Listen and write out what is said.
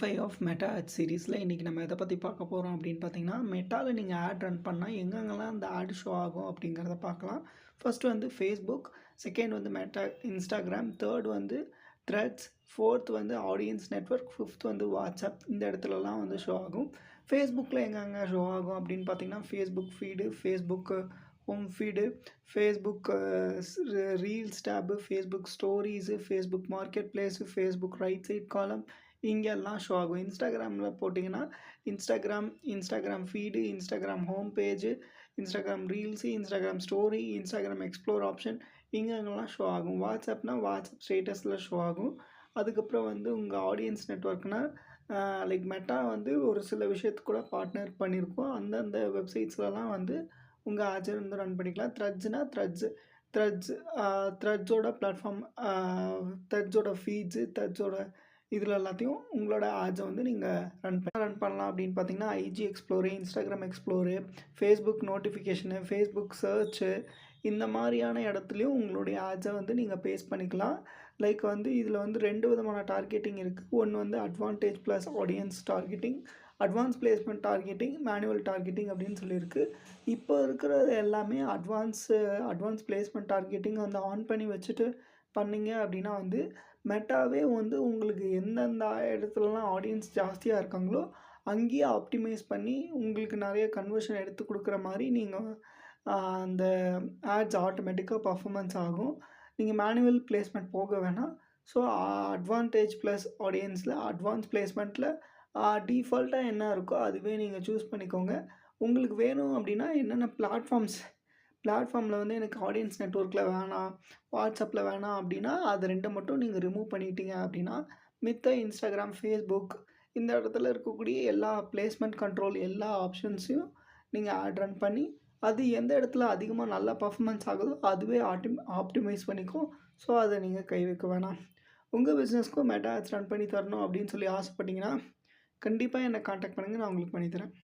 5 of meta add சீரிஸில் இன்றைக்கி நம்ம எதை பற்றி பார்க்க போகிறோம் அப்படின்னு பார்த்தீங்கன்னா, மெட்டாவில் நீங்கள் ஆட் ரன் பண்ணால் எங்கெங்கெல்லாம் அந்த ஆட் ஷோ ஆகும் அப்படிங்கிறத பார்க்கலாம். ஃபர்ஸ்ட் வந்து ஃபேஸ்புக், செகண்ட் வந்து மெட்டா இன்ஸ்டாகிராம், தேர்ட் வந்து த்ரெட்ஸ், ஃபோர்த் வந்து ஆடியன்ஸ் நெட்வொர்க், ஃபிஃப்த் வந்து வாட்ஸ்அப். இந்த இடத்துலலாம் வந்து ஷோ ஆகும். ஃபேஸ்புக்கில் எங்கெங்கே ஷோ ஆகும் அப்படின்னு பார்த்தீங்கன்னா, Facebook feed, Facebook home feed, Facebook reels tab, Facebook stories, Facebook marketplace, Facebook right side column இங்கெல்லாம் ஷோ ஆகும். இன்ஸ்டாகிராமில் போட்டிங்கன்னா Instagram feed, Instagram home page, Instagram reels, Instagram story, Instagram explore option இங்கெங்கெல்லாம் show ஆகும். வாட்ஸ்அப்னா WhatsApp ஸ்டேட்டஸில் show ஆகும். அதுக்கப்புறம் வந்து உங்கள் ஆடியன்ஸ் நெட்வொர்க்னால் லைக் மெட்டா வந்து ஒரு சில விஷயத்துக்கு கூட பார்ட்னர் பண்ணியிருக்கோம். அந்தந்த வெப்சைட்ஸ்லலாம் வந்து உங்கள் ஆட்ஸை வந்து ரன் பண்ணிக்கலாம். த்ரெட்ஸ்னால் த்ரெட்ஸோட பிளாட்ஃபார்ம், த்ரெட்ஸோட ஃபீட்ஸு, த்ரெட்ஸோட இதில் எல்லாத்தையும் உங்களோட ஆட்ஸை வந்து நீங்கள் ரன் பண்ணலாம் அப்படின்னு பார்த்தீங்கன்னா, IG explore, Instagram explore, Facebook notification, Facebook church இந்த மாதிரியான இடத்துலையும் உங்களுடைய ஆட்ஸை வந்து நீங்கள் பேஸ்ட் பண்ணிக்கலாம். லைக் வந்து இதில் வந்து 2 விதமான டார்கெட்டிங் இருக்குது. ஒன்று வந்து advantage plus audience targeting, advance placement targeting, manual targeting அப்படின்னு சொல்லியிருக்கு. இப்போ இருக்கிறது எல்லாமே அட்வான்ஸ் பிளேஸ்மெண்ட் டார்கெட்டிங் வந்து ஆன் பண்ணி வச்சுட்டு பண்ணிங்க அப்படின்னா வந்து மெட்டாவே வந்து உங்களுக்கு எந்தெந்த இடத்துலலாம் ஆடியன்ஸ் ஜாஸ்தியாக இருக்காங்களோ அங்கேயே ஆப்டிமைஸ் பண்ணி உங்களுக்கு நிறைய கன்வர்ஷன் எடுத்து கொடுக்குற மாதிரி நீங்கள் அந்த ஆட்ஸ் ஆட்டோமேட்டிக்காக பர்ஃபார்மன்ஸ் ஆகும். நீங்கள் மேனுவல் பிளேஸ்மெண்ட் போக வேணாம். ஸோ அட்வான்டேஜ் ப்ளஸ் ஆடியன்ஸில் அட்வான்ஸ் பிளேஸ்மெண்ட்டில் டிஃபால்ட்டாக என்ன இருக்கோ அதுவே நீங்கள் சூஸ் பண்ணிக்கோங்க. உங்களுக்கு வேணும் அப்படின்னா என்னென்ன பிளாட்ஃபார்மில் வந்து எனக்கு ஆடியன்ஸ் நெட்வொர்க்கில் வேணாம், வாட்ஸ்அப்பில் வேணாம் அப்படின்னா அது 2 மட்டும் நீங்கள் ரிமூவ் பண்ணிட்டீங்க அப்படின்னா மித்த இன்ஸ்டாகிராம், ஃபேஸ்புக் இந்த இடத்துல இருக்கக்கூடிய எல்லா பிளேஸ்மெண்ட் கண்ட்ரோல் எல்லா ஆப்ஷன்ஸையும் நீங்கள் ஆட் ரன் பண்ணி அது எந்த இடத்துல அதிகமாக நல்லா பர்ஃபார்மன்ஸ் ஆகுதோ அதுவே ஆப்டிமைஸ் பண்ணிக்கும். ஸோ அதை நீங்கள் கை வைக்க வேணாம். உங்கள் பிஸ்னஸ்க்கும் மெட்டா ஆட்ஸ் ரன் பண்ணி தரணும் அப்படின்னு சொல்லி ஆசைப்பட்டீங்கன்னா கண்டிப்பாக என்னை கான்டாக்ட் பண்ணுங்கள், நான் உங்களுக்கு பண்ணித்தரேன்.